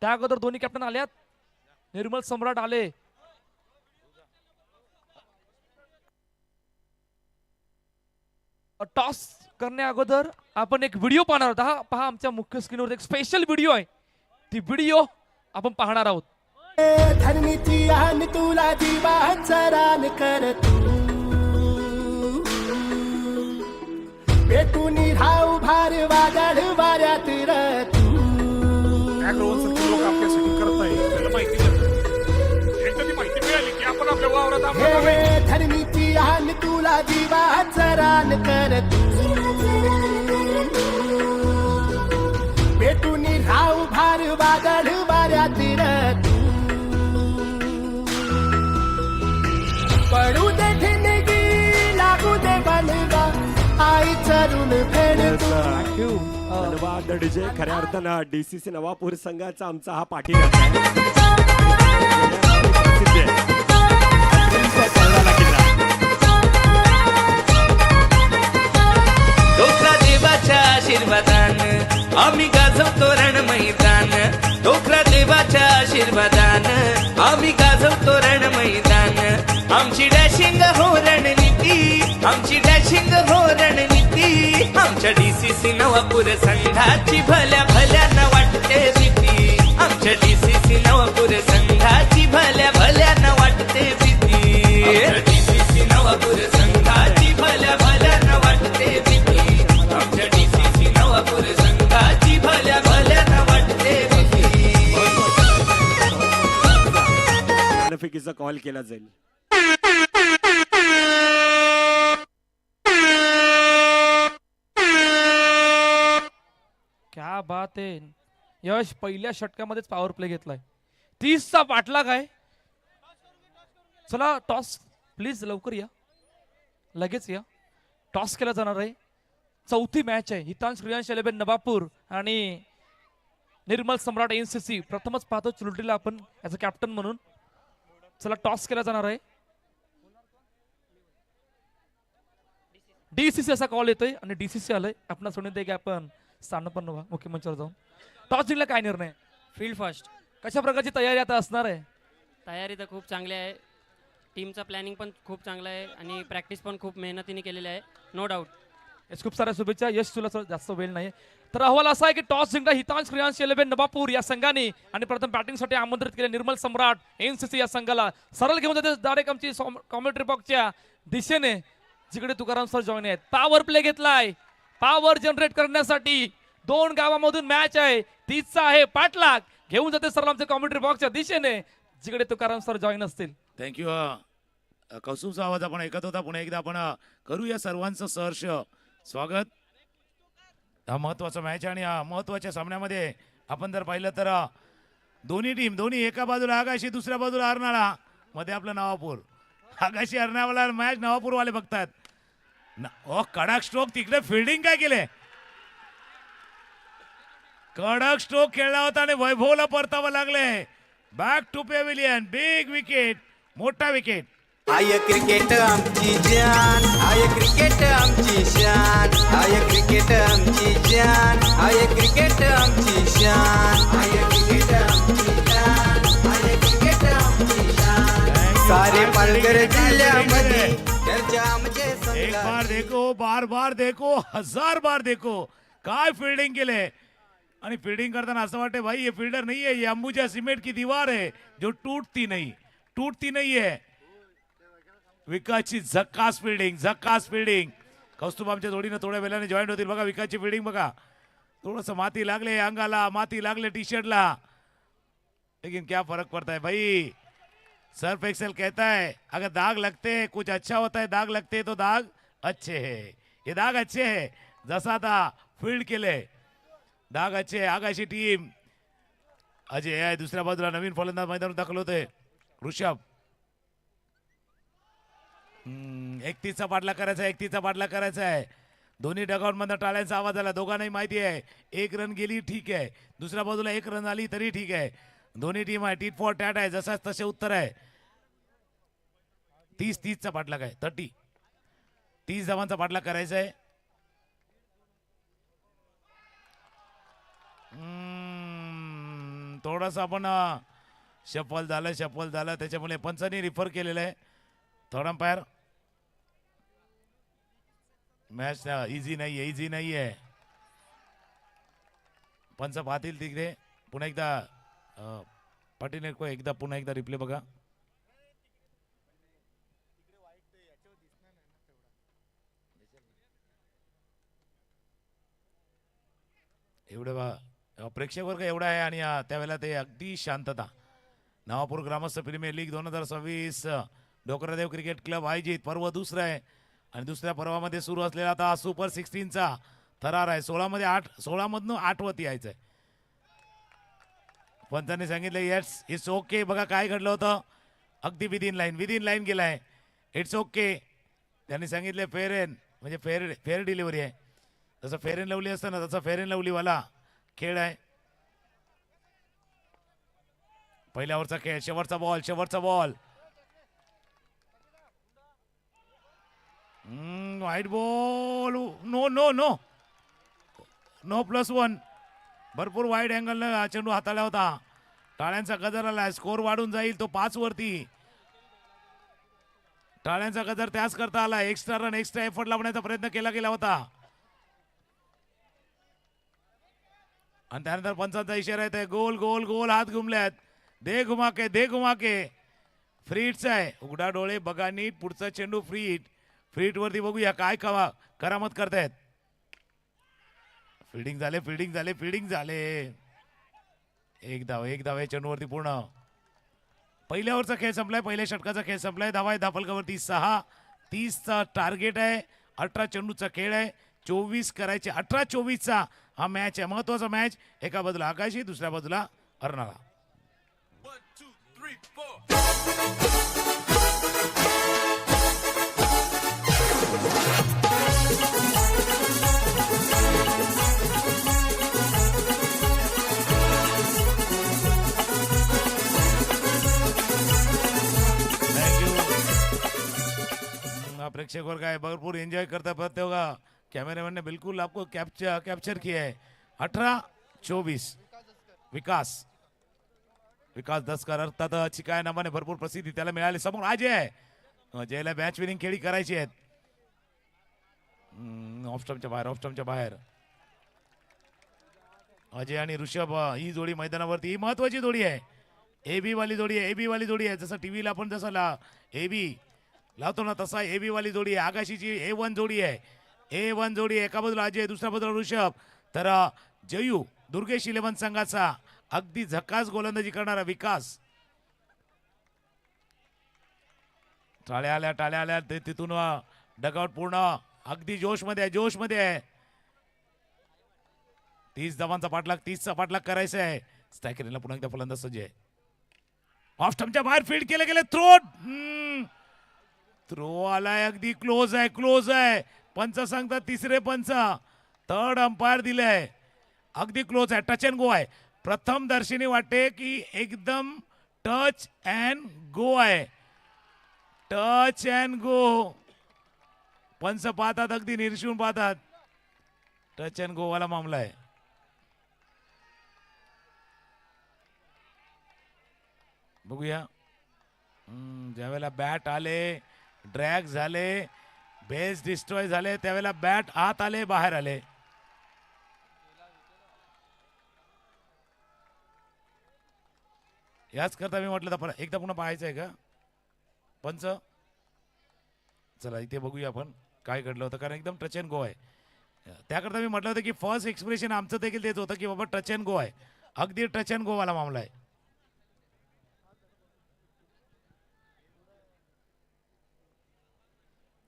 त्या अगोदर दोन्ही कॅप्टन आल्यात. निर्मल सम्राट आले. टॉस करण्या अगोदर आपण एक व्हिडिओ पाहणार आहोत. हा पहा आमच्या मुख्य स्क्रीनवर एक स्पेशल व्हिडिओ आहे. ती व्हिडिओ आपण पाहणार आहोत. धरणीची आन तुला जीवाचा रान कर तू पेटून राहू भार वादळ वाऱ्यात र तू लोक आपल्यासाठी करत आहे त्याला माहिती एकदा ती माहिती मिळाली की आपण आपल्या वावरात हे धरणीची आन तुला जीवाचा रान कर तू पेटून राहू भार वादळ वाऱ्यात र तू पडू दे ठिणगी लागू दे बनगा आई चरून फेड तू धन्यवाद डीजे. खऱ्या अर्थानं डीसीसी नवापूर संघाचा आमचा हा पाठीराखा आहे. डोकरा देवाच्या आशीर्वादान आम्ही गाजवतो रण मैदान. डोकरा देवाच्या आशीर्वादान आम्ही गाजवतो रण मैदान. आमची डॅशिंग हो रणनीती आमची डॅशिंग हो रणनीती. आमच्या डीसीसी नवापूर संघाची भल्या भल्यानं वाटते भीती. आमच्या डीसीसी नवापूर संघाची भल्या भल्यानं वाटते भीती. डीसीसी नवापूर संघाची भल्या भल्यानं वाटते भीती. आमच्या डीसीसी नवापूर संघाची भल्या भल्यानं वाटते भीती. नफिकीचा कॉल केला जाईल. क्या बात आहे. यश पहिल्या षटकामध्येच पॉवर प्ले घेतलाय. 30चा पाठलाग आहे. चला टॉस प्लीज लवकर या. लगेच या. टॉस केला जाणार आहे. चौथी मॅच आहे. हितांश क्रियांश 11 नवापूर आणि निर्मल सम्राट एनसीसी. प्रथमच पाहतो चुलटीला आपण ॲज अ कॅप्टन म्हणून. चला टॉस केला जाणार आहे. डीसीसी असा कॉल येतोय आणि डीसीसी आलंय. आपण सोडून की आपण स्थान पण व्हा मुख्यमंत्र्यावर जाऊन. टॉस जिंकला काय निर्णय. Field first. कशा प्रकारची तयारी आता असणार आहे. तयारी तर खूप चांगली आहे. टीमचा प्लॅनिंग पण खूप चांगला आहे आणि प्रॅक्टिस पण खूप मेहनतीने केलेली आहे. No doubt. यश खूप साऱ्या शुभेच्छा. यश तुला जास्त वेळ नाही. तर अहवाल असा आहे की टॉस जिंकला हितांश क्रियांश 11 नवापूर या संघाने आणि प्रथम बॅटिंगसाठी आमंत्रित केले निर्मल सम्राट एनसीसी या संघाला. सरळ घेऊन जाते डायरेक्ट आमची कॉमेंट्री बॉक्सच्या दिशेने जिकडे तुकाराम सर जॉईन आहेत. पॉवर प्ले घेतलाय. पॉवर जनरेट करण्यासाठी 2 गावामधून मॅच आहे. 30चा आहे पाठलाग. घेऊन जाते सरळ आमच्या कॉमेंट्री बॉक्सच्या दिशेने जिकडे तुकाराम सर जॉईन असतील. थँक्यू. कौसुमचा आवाज आपण ऐकत होता. पुन्हा एकदा आपण करूया सर्वांचं सहर्ष स्वागत. हा महत्वाचा मॅच आणि या महत्वाच्या सामन्यामध्ये आपण जर पाहिलं तर दोन्ही टीम एका बाजूला आगाशी दुसऱ्या बाजूला अर्नाळा मध्ये आपलं नवापूर. आगाशी अर्नाळा मॅच नवापूरवाले बघतात. कडक स्ट्रोक. तिकडे फिल्डिंग काय केले. कडक स्ट्रोक खेळला होता आणि वैभवला परतावं लागले. Back to pavilion. Big wicket. मोठा विकेट. आय क्रिकेट आमची जान. आय क्रिकेट आमची शान. आय क्रिकेट आमची जान. आय क्रिकेट आमची शान. आय क्रिकेट आमची जान. आय क्रिकेट आमची शान. सारे पालघर जिल्ह्यामध्ये चर्चा आमचे एक बार संघाची. देखो, बार बार देखो, 1000 बार देखो. काय फिल्डिंग केले आणि फील्डिंग करताना असं वाटते भाई ये फील्डर नहीं है, ये अंबुजा सीमेंट की दीवार है जो टूटती नहीं है. विकासची झक्कास फिल्डिंग. कौस्तुभ आमच्या जोडीनं थोड्या वेळाने जॉईन होतील. बघा विकासची फिल्डिंग बघा. थोडस माती लागले अंगाला, माती लागले टी शर्टला, लेकिन क्या फर्क पड़ता है भाई. सर्फ एक्सेल कहता है अगर दाग लगते हैं कुछ अच्छा होता है, दाग लगते हैं तो दाग अच्छे है. ये दाग अच्छे है. जसा था फील्ड केले दाग अच्छे आहे. आगाशी टीम अजय आहे. दुसऱ्या बाजूला नवीन फलंदाज मैदानात दाखल होते ऋषभ. 31चा पाठलाग करायचा आहे. दोन्ही डगआउट मधून टाळ्यांचा आवाज आला. दोघांनाही माहिती आहे 1 रन गेली ठीक आहे, दुसऱ्या बाजूला 1 रन आली तरी ठीक आहे. दोन्ही टीम आहे टीट फॉर टॅट आहे. जसाच तसे उत्तर आहे. 30चा पाठलाग आहे. 30 धावांचा पाठलाग करायचा आहे. थोडस आपण शफल झालं त्याच्यामुळे पंचांनी रिफर केलेलं आहे. थर्ड अंपायर मॅच इझी नाहीये. पंच पाहतील तिकडे. पुन्हा एकदा पाटील पुन्हा एकदा रिप्ले बघा. एवढं प्रेक्षक वर्ग एवढा आहे आणि त्यावेळेला ते अगदी शांतता. नवापूर ग्रामस्थ प्रीमियर लीग 2026 डोकरादेव क्रिकेट क्लब आयोजित पर्व दुसरं आहे आणि दुसऱ्या पर्वामध्ये सुरू असलेला आता सुपर 16चा थरार आहे. 16 मधून 8 वरती यायचंय. पंचांनी सांगितलं इट्स ओके. बघा काय घडलं होतं. अगदी विदिन लाईन गेलाय. It's okay. त्यांनी सांगितले म्हणजे फेअर डिलिव्हरी आहे. जसं फेअर अँड लवली असतं ना तसं फेअर अँड लवली वाला खेळ आहे. पहिल्या ओव्हरचा खेळ. शेवटचा बॉल वाईट बॉल. नो +1. भरपूर वाईड अँगल चेंडू हाताळला होता. टाळ्यांचा गजर आला. स्कोर वाढून जाईल तो 5 वरती. टाळ्यांचा गजर त्याच करता आला. एक्स्ट्रा रन एक्स्ट्रा एफर्ट लावण्याचा प्रयत्न केला गेला होता आणि त्यानंतर पंचांचा इशारा येतोय. गोल हात घुमल्यात. दे घुमा के फ्रीटच आहे. उघडा डोळे बघा नीट. पुढचा चेंडू फ्रीट वरती बघूया काय करामत करतायत. फिल्डिंग झाले. एक धाव चेंडूवरती पूर्ण. पहिल्या ओव्हरचा खेळ संपलाय. पहिल्या षटकाचा खेळ संपलाय. धावा आहे धापलकावरती 6. 30चा टार्गेट आहे. 18 चेंडूचा खेळ आहे. 24 करायचे. 18-24चा हा मॅच आहे. महत्वाचा मॅच. एका बाजूला आकाशी दुसऱ्या बाजूला अर्नाळा. प्रेक्षक वर्ग है भरपूर एंजॉय करता पाते होगा. कैमरामैन ने बिल्कुल आपको कैप्चर किया है. 18-24 विकास 10 अर्थात चिकाय नावाने भरपूर प्रसिद्धी त्याला मिळाली. समोर अजय आहे. जयला मॅच विनिंग खेळी करायची आहेत. ऑफ स्टंपच्या बाहेर अजय आणि ऋषभ ही जोडी मैदानावरती. ही महत्वाची जोडी आहे. एबी वाली जोडी आहे. जसं टीव्हीला आपण जसं एबी लावतो ना तसा एबी वाली जोडी आहे. आकाशीची A1 जोडी आहे. एका बाजूला अजय दुसऱ्या बाजूला ऋषभ. तर जयू दुर्गेश 11 संघाचा अगदी झकास गोलंदाजी करणारा विकास. टाळ्या आल्या तिथून डगआउट पूर्ण अगदी जोशमध्ये आहे. 30 धावांचा पाठलाग 30चा पाठलाग करायचा आहे. स्ट्रायकरला पुन्हा एकदा फलंदाज सज्ज आहे. ऑफ स्टंपच्या बाहेर फील्ड केले गेले. थ्रो आलाय. अगदी क्लोज आहे. पंच सांगतात तिसरे पंच. थर्ड अंपायर दिलाय. अगदी क्लोज आहे. टच अँड गो आहे. प्रथम दर्शनी वाटते की एकदम टच अँड गो आहे. Touch and go. पंच पाहतात अगदी निरशून पाहतात. टच अँड गो वाला मामला आहे. बघूया. ज्यावेळेला बॅट आले ड्रॅग झाले बेस डिस्ट्रॉय झाले त्यावेळेला बॅट आत आले बाहेर आले. याच करता मी म्हटलं तर एकदा पुन्हा पाहायचं आहे का पंच. चला इथे बघूया आपण काय घडलं होतं, कारण एकदम टच अँड गो आहे. त्याकरता मी म्हटलं होतं की फर्स्ट एक्सप्रेशन आमचं देखील तेच होतं की बाबा टच अँड गो आहे, अगदी टच अँड गो वाला मामला आहे.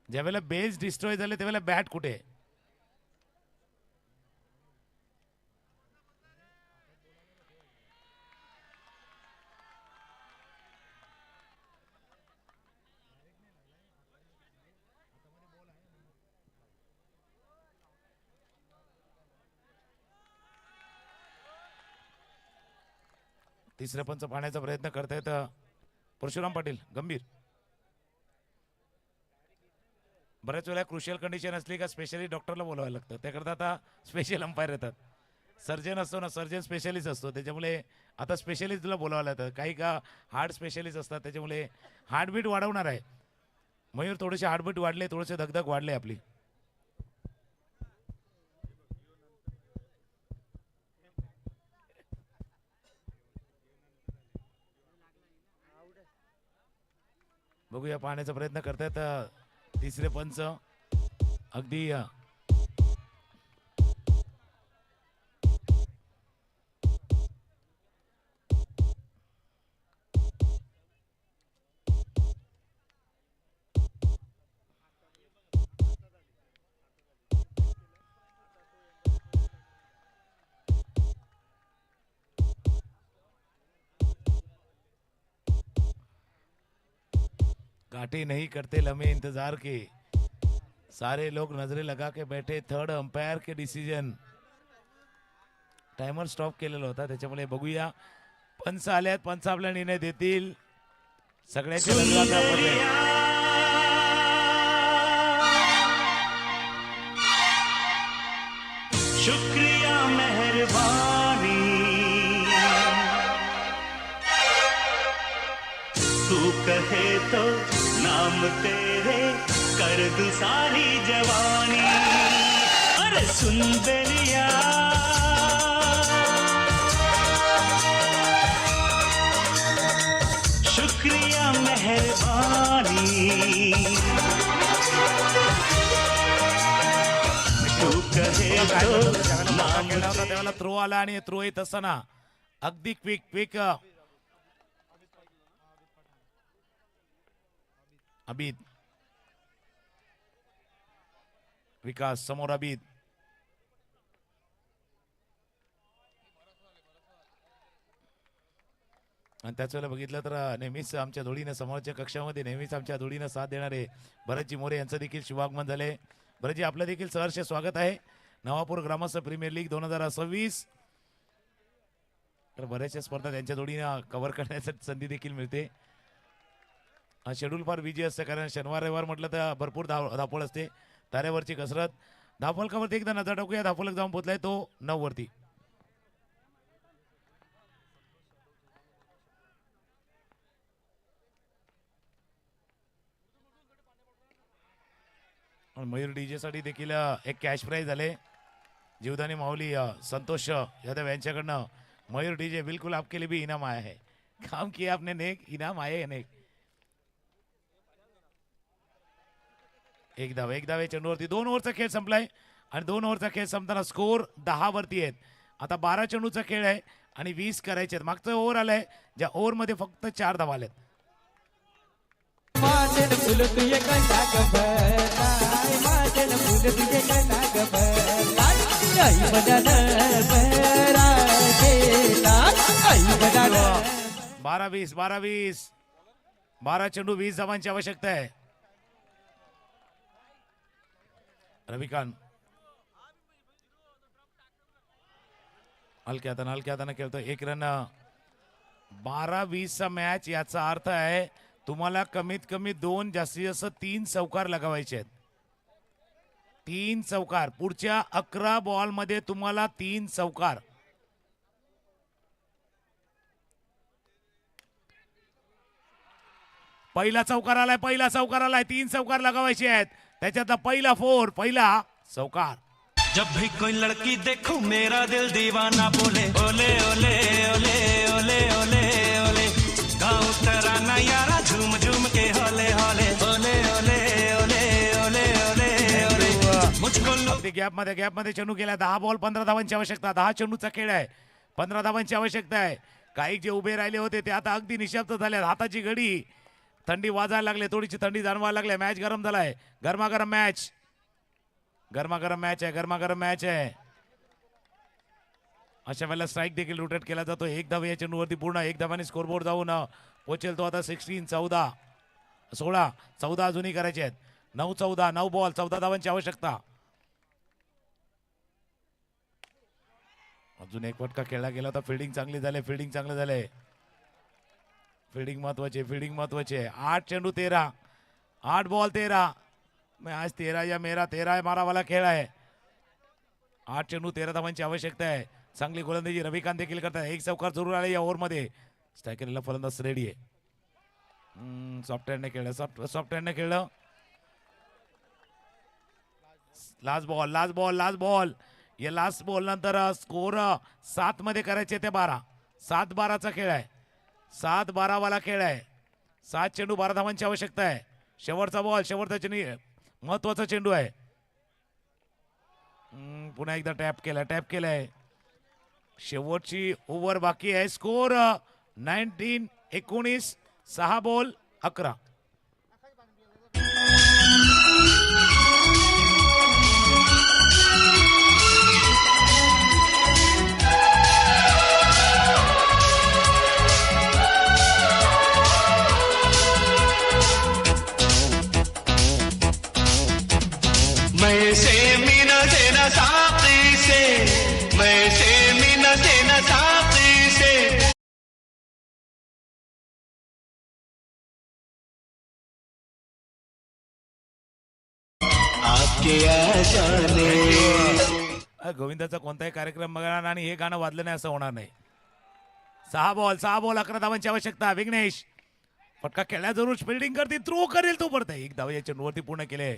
ज्यावेळेला बेस डिस्ट्रॉय झाले त्यावेळेला बॅट कुठे आहे? तिसऱ्या पंच पाहण्याचा प्रयत्न करतायत परशुराम पाटील गंभीर. बऱ्याच वेळा क्रुशियल कंडिशन असली का स्पेशली डॉक्टरला बोलावं लागतं, त्याकरता आता स्पेशल अंपायर येतात. सर्जन असतो ना, सर्जन स्पेशलिस्ट असतो, त्याच्यामुळे आता स्पेशलिस्टला बोलावं लागतं. काही का हार्ट स्पेशलिस्ट असतात, त्याच्यामुळे हार्टबीट वाढवणार आहे. मयूर थोडेसे हार्टबीट वाढले, थोडेसे धगधग वाढले आपली. बघूया पाहण्याचा प्रयत्न करतायत तिसरे पंच. अगदी काटे नहीं करते लम्हे इंतजार के, सारे लोग नजरे लगा के बैठे थर्ड अंपायर के डिसिजन. टायमर स्टॉप केलेला होता, त्याच्यामुळे बघूया पंच आल्यात, पंच आपला निर्णय देतील. सगळ्याचे नजर आता पडले. शुक्रिया मेहरबानी, तू कहे तो नाम तेरे कर दूं सारी जवानी. अरे सुंदरिया शुक्रिया मेहरबानी, तू कहे तो नाम त्यावेळेला थ्रो आला आणि थ्रो येत असताना अगदी क्विक अबिद विकास समोर अबिद. आणि त्याच वेळेला बघितलं तर नेहमीच आमच्या जोडीनं समोरच्या कक्षामध्ये नेहमीच आमच्या जोडीनं साथ देणारे भरतजी मोरे यांचं देखील शुभागमन झाले. भरतजी आपलं देखील सहर्ष स्वागत आहे नवापूर ग्रामस्थ प्रीमियर लीग 2026. तर बऱ्याचशा स्पर्धा त्यांच्या जोडीनं कव्हर करण्यासाठी संधी देखील मिळते. शेड्यूल फार बिजी असतं, कारण शनिवार रविवार म्हटलं तर भरपूर धावपळ असते. ताऱ्यावरची कसरत. धावफलकावरती एकदा नजर टाकूया. धावफलक जाऊन पोहोचलाय तो 9 वरती. मयूर डीजे साठी देखील एक कॅश प्राइज झाले. जीवदानी माऊली संतोष यादव यांच्याकडनं. मयूर डीजे बिल्कुल आपके लिए भी इनाम आया है, काम किया आपने नेक, इनाम आए अनेक. एक धाव आहे चेंडूवरती. 2 ओव्हरचा खेळ संपलाय आणि 2 ओव्हरचा खेळ संपताना स्कोर 10 वरती आहेत. आता 12 चेंडूचा खेळ आहे आणि 20 करायचे आहेत. मागचं ओव्हर आलंय ज्या ओव्हर मध्ये फक्त 4 धावा आल्यात. बारा 12 चेंडू 20 धावांची आवश्यकता आहे. रविकांत हलक्या हाताने खेळतो. 1 रन. 12-20 चा मॅच. याचा अर्थ आहे तुम्हाला कमीत कमी 2 जास्तीत जास्त 3 चौकार लगावायचे आहेत. 3 चौकार पुढच्या 11 बॉल मध्ये तुम्हाला 3 चौकार. पहिला चौकार आलाय. 3 चौकार लगावायचे आहेत. त्याच्यातला पहिला 4, पहिला चौकार. जब भी कोई लड़की देखो मेरा दिल दीवाना बोले ओले ओले ओले ओले ओले ओले. गाँव तराना यारा झूम झूम के होले होले ओले ओले ओले ओले ओले ओले मुझको लो गॅप मध्ये चेंडू केला 10 बॉल 15 धावांची आवश्यकता 10 चेंडूचा खेळ आहे 15 धावांची आवश्यकता आहे काही जे उभे राहिले होते ते आता अगदी निशब्द झाले हाताची घडी थंडी वाजायला लागले थोडीशी थंडी जाणवायला लागली मॅच गरम झालाय गरमागरम मॅच आहे अशा वेळेला स्ट्राईक देखील रोटेट केला जातो एक धाव या चेंडूवरती पूर्ण एक धावाने स्कोरबोर्ड जाऊन पोहोचेल तो आता 14 अजूनही करायचे आहेत 9 बॉल 14 धावांची आवश्यकता अजून एक फटका खेळला गेला होता फिल्डिंग चांगली झाले फिल्डिंग महत्वाचे 8 चेंडू 13 8 बॉल 13 मैं आज 13 या मेरा 13 मारा वाला खेळ आहे 8 चेंडू 13 धावांची आवश्यकता आहे चांगली गोलंदाजी रविकांत देखील करतात एक चौकार जरूर आले या ओव्हरमध्ये स्ट्रायकरला फलंदाज रेडी आहे सॉफ्ट हँडने खेळलं लास्ट बॉल या लास्ट बॉल नंतर स्कोर 7 मध्ये करायचे ते 12 7-12चा खेळ आहे 7-12 वाला खेळ आहे 7 चेंडू 12 धावांची आवश्यकता आहे शेवटचा चेंडू महत्वाचा चेंडू आहे पुन्हा एकदा टॅप केलाय शेवटची ओव्हर बाकी आहे स्कोर 19-19 6 बॉल 11 मैं से मिन सेना साकी से मैं से मिन सेना साकी से आपके आशाने गोविंदाचा कोणताही कार्यक्रम बघणार आणि हे गाणं वाजलं नाही असं होणार नाही 6 बॉल 11 धावांची आवश्यकता विघ्नेश फटका खेळला जरूर फिल्डिंग करते थ्रो करेल तो पडतंय एक धाव या चेंडूवरती पूर्ण केले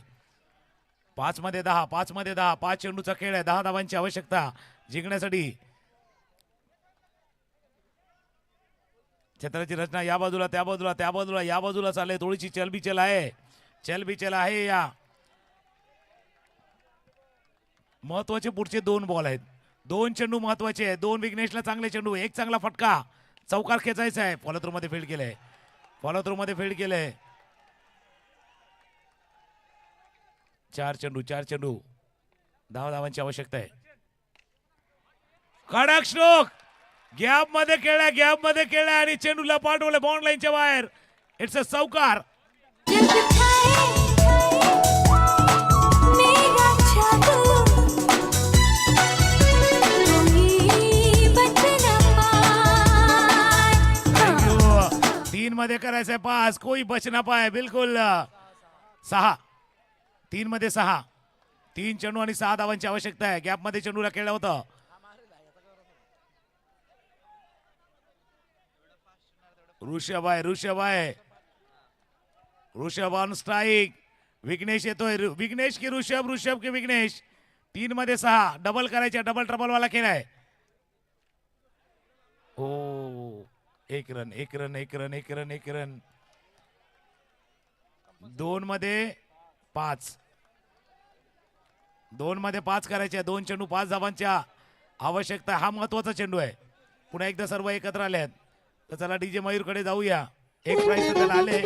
5 मध्ये 10 5 चेंडूचा खेळ आहे 10 धावांची आवश्यकता जिंकण्यासाठी क्षेत्राची रचना या बाजूला त्या बाजूला या बाजूला चालले थोडीशी चलबिचल आहे या महत्वाचे पुढचे 2 बॉल आहेत 2 चेंडू महत्वाचे आहेत 2 विघ्नेशला चांगले चेंडू एक चांगला फटका चौकार खेचायचा आहे फॉलोथ्रू मध्ये फील्ड केलंय 4 चेंडू 10 धावांची आवश्यकता आहे कडक स्ट्रोक गॅप मध्ये खेळलाय आणि चेंडूला पाठवलं बाउंड लाईनच्या बाहेर इट्स अ चौकार मध्ये करायचंय पास कोई बच ना पाए बिलकुल 3 मध्ये 6 3 चेंडू आणि 6 धावांची आवश्यकता आहे गॅप मध्ये चेंडूला खेळलं होतं ऋषभ ऑन स्ट्राईक विघ्नेश येतोय विघ्नेश की ऋषभ की विघ्नेश 3 मध्ये 6 डबल करायचे डबल ट्रबल वाला खेळ आहे ओ एक रन 2 मध्ये 5 करायचे 2 चेंडू 5 धावांच्या आवश्यकता हा महत्वाचा चेंडू आहे पुन्हा एकदा सर्व एकत्र आले आहेत तर चला डीजे मयूर कडे जाऊया एक प्राइस त्याला आले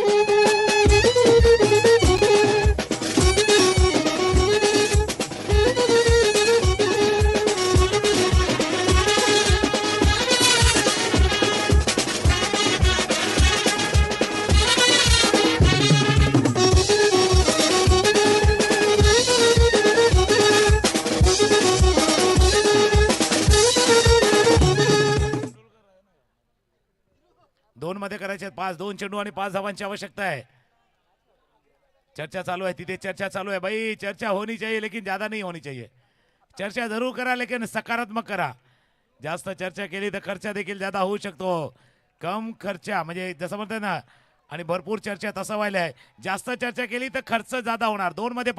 मध्ये करायचे 5 2 चेंडू आणि 5 धावांची आवश्यकता आहे चर्चा चालू है भाई चर्चा होनी चाहिए लेकिन ज्यादा नहीं होनी चाहिए चर्चा जरूर करा लेकिन सकारात्मक करा जास्त चर्चा केली तर खर्च देखील ज्यादा होऊ शकतो कम खर्चा म्हणजे जसं म्हणतात ना आणि भरपूर चर्चा तसं व्हायला आहे जास्त चर्चा केली तर खर्च ज्यादा होणार 2 मध्ये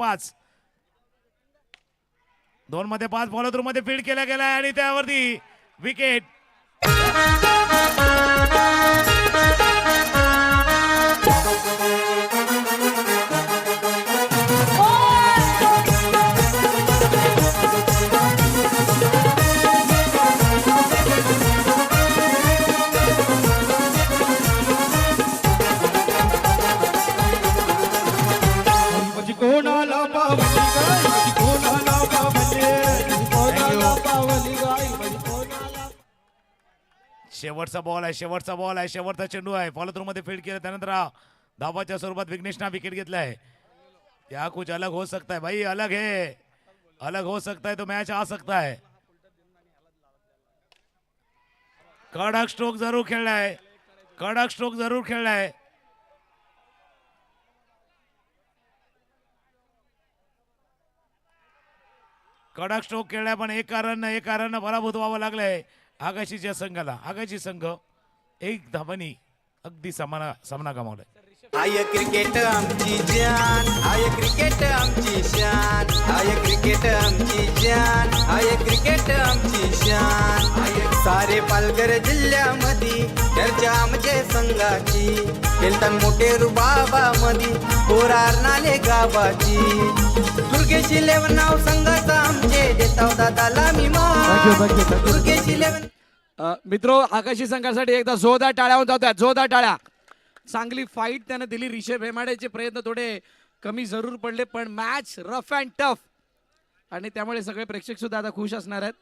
5 फॉलोथ्रू मध्ये फील्ड केला गेला आणि त्यावरती विकेट शेवटचा बॉल आहे, शेवटचा बॉल आहे, शेवटचा चेंडू आहे. फॉलोथ्रू मध्ये फील्ड केलं, त्यानंतर धावाच्या स्वरूपात विघ्नेशना विकेट घेतलाय. क्या कुछ अलग हो सकता है भाई, अलग है, अलग हो सकता है तो मैच आ सकता है. कडक स्ट्रोक जरूर खेळलाय, कडक स्ट्रोक जरूर खेळलाय. कडक स्ट्रोक खेळलाय, पण एक कारण पराभूत व्हावं लागलंय आगाशीच्या संघाला. आगाशी संघ एक धावांनी अगदी सामना गमावलाय. आय क्रिकेट आमची जान, आय क्रिकेट आमची शान, आय क्रिकेट आमची जान, आय क्रिकेट आमची शान. सारे पालघर जिल्ह्यामध्ये चर्चा आमचे संघाची, खेळतान मोठे रुबाबामध्ये पोरार नाले गावाची. दुर्गेश 11 नाव संघाचा आमचे, देताव दादाला मी मान. दुर्गेश 11 मित्रो, आकाशी संघासाठी एकदा जोरदार टाळ्या होऊन जातात, जोरदार टाळ्या. चांगली फाईट त्यानं दिली. रिषभ हेमाडेचे प्रयत्न थोडे कमी जरूर पडले, पण मॅच रफ अँड टफ, आणि त्यामुळे सगळे प्रेक्षक सुद्धा आता खुश असणार आहेत.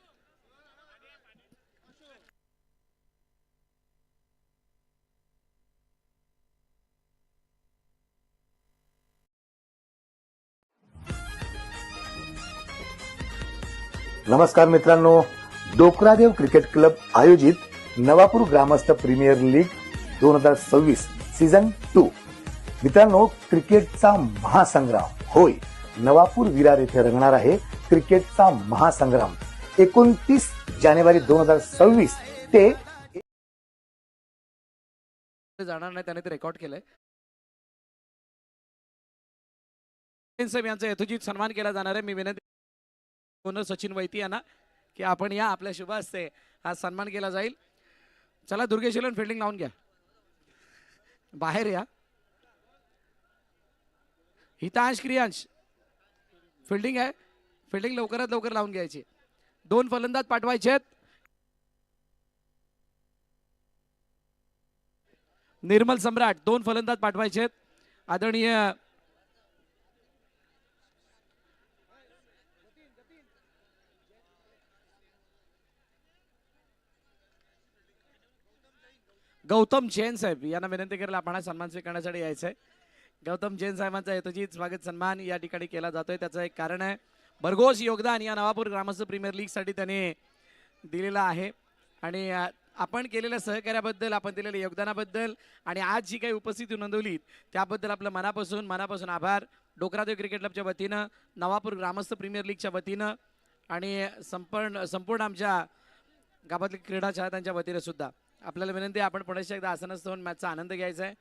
नमस्कार मित्रांनो, डोकरादेव क्रिकेट क्लब आयोजित नवापूर ग्रामस्थ प्रीमियर लीग 2026 सीझन 2. मित्रांनो, क्रिकेटचा महासंग्राम, होय, नवापूर विरार येथे रंगणार आहे क्रिकेटचा महासंग्राम. 29 जानेवारी 2026 ते जाणार नाही, त्याने ते रेकॉर्ड केलंय. साहेब यांचा यथोचित सन्मान केला जाणार आहे. मी विनंती ओनर सचिन वैती यांना की आपण या, आपल्या शुभ हस्ते हा सन्मान केला जाईल. चला दुर्गेश इलेवन फिल्डिंग लावून घ्या, बाहेर या. हितांश क्रियांश फिल्डिंग आहे, फिल्डिंग लवकरात लवकर लावून घ्यायची. 2 फलंदाज पाठवायचे आहेत. निर्मल सम्राट 2 फलंदाज पाठवायचे आहेत. आदरणीय गौतम जैन साहेब यांना विनंती करेल आपण सन्मान स्वीकारण्यासाठी यायचं आहे. गौतम जैन साहेबांचा यथोचित स्वागत सन्मान या ठिकाणी केला जातोय. त्याचं एक कारण आहे, भरघोस योगदान या नवापूर ग्रामस्थ प्रीमियर लीग साठी त्यांनी दिलेलं आहे, आणि आपण केलेल्या सहकार्याबद्दल, आपण दिलेल्या योगदानाबद्दल आणि आज जी काही उपस्थिती नोंदवली त्याबद्दल आपलं मनापासून आभार. डोकरादेव क्रिकेट क्लबच्या वतीनं, नवापूर ग्रामस्थ प्रीमियर लीगच्या वतीनं आणि संपूर्ण आमच्या गावातल्या क्रीडा चाहत्यांच्या वतीनं सुद्धा आपल्याला विनंती आहे, आपण पुढे एकदा आसनस्थ होऊन मॅचचा आनंद घ्यायचा आहे.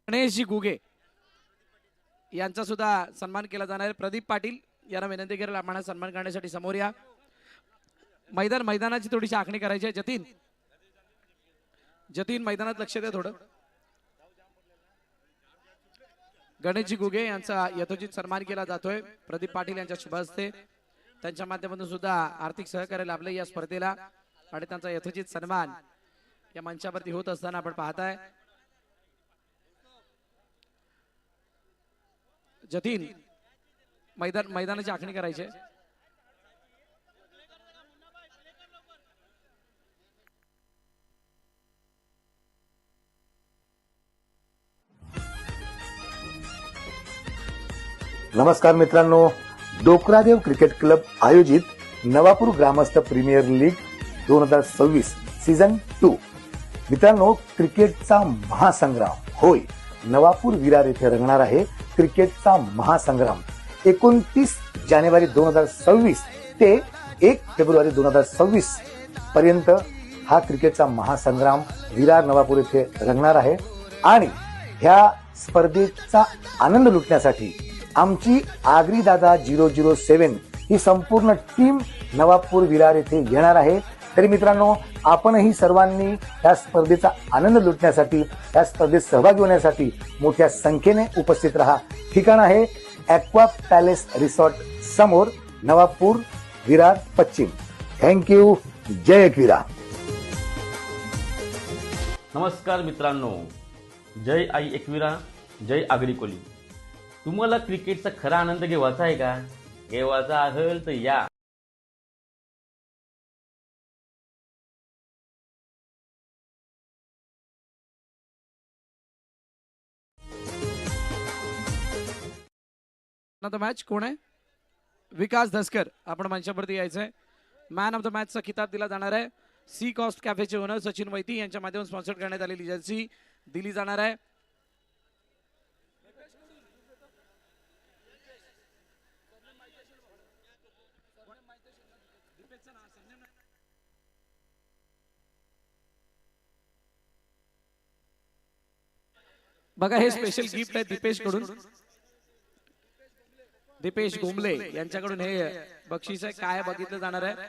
गणेशजी गुगे यांचा सुद्धा सन्मान केला जाणार आहे. प्रदीप पाटील यांना विनंती करेल आपण सन्मान करण्यासाठी समोर या. मैदानाची थोडीशी आखणी करायची आहे. जतीन मैदानात लक्ष द्या थोडं. गणेशजी गुगे यांचा यथोचित सन्मान केला जातोय प्रदीप पाटील यांच्या शुभ हस्ते. त्यांच्या माध्यमातून सुद्धा आर्थिक सहकार्य लाभले या स्पर्धेला, आणि त्यांचा यथोचित सन्मान या मंचावरती होत असताना आपण पाहताय. जतीन मैदानाची आखणी करायची आहे. नमस्कार मित्रांनो, डोकरादेव क्रिकेट क्लब आयोजित नवापूर ग्रामस्थ प्रीमियर लीग 2026 सीझन 2. मित्रांनो, क्रिकेटचा महासंग्राम, होय, नवापूर विरार येथे रंगणार आहे क्रिकेटचा महासंग्राम. 29 जानेवारी 2026 ते 1 फेब्रुवारी 2026 पर्यंत हा क्रिकेटचा महासंग्राम विरार नवापूर येथे रंगणार आहे, आणि ह्या स्पर्धेचा आनंद लुटण्यासाठी आमची आगरी दादा 007 ही संपूर्ण टीम नवापूर विरार येथे येणार आहे. तरी मित्रांनो, आपणही सर्वांनी या स्पर्धेचा आनंद लुटण्यासाठी, या स्पर्धेत सहभागी होण्यासाठी मोठ्या संख्येने उपस्थित राहा. ठिकाण आहे ॲक्वा पॅलेस रिसॉर्ट समोर, नवापूर विरार पश्चिम. थँक्यू. जय एकविरा. नमस्कार मित्रांनो, जय आई एकविरा, जय आगरी कोली. तुम्हाला क्रिकेटचा खरा आनंद घ्यायचा आहे का? केव्हाचा असेल तर या. द मॅच कोण आहे? विकास धसकर. आपण मंचावरती यायचंय. मॅन ऑफ द मॅचचा किताब दिला जाणार आहे. सी कॉस्ट कॅफेचे ओनर सचिन वैती यांच्या माध्यमातून स्पॉन्सर करण्यात आलेली जर्सी दिली जाणार आहे. बघा हे स्पेशल गिफ्ट आहे दीपेश कडून. दीपेश गोमले यांच्याकडून हे बक्षीस आहे. काय बघितलं जाणार आहे?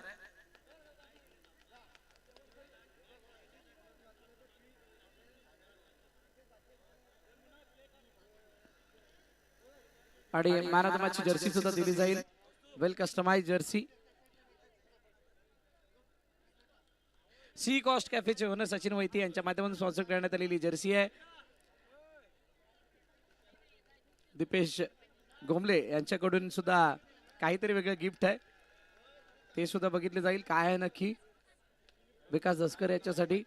आणि मॅन ऑफ द मॅचची जर्सी सुद्धा दिली जाईल. Well customize jersey. Sea coast कॅफेचे ओनर सचिन वैती यांच्या माध्यमातून स्पॉन्सर करण्यात आलेली जर्सी आहे. दीपेश गोमले यांच्याकडून सुद्धा काहीतरी वेगळं गिफ्ट आहे. ते सुद्धा बघितले जाईल काय आहे नक्की. विकास धसकर याच्यासाठी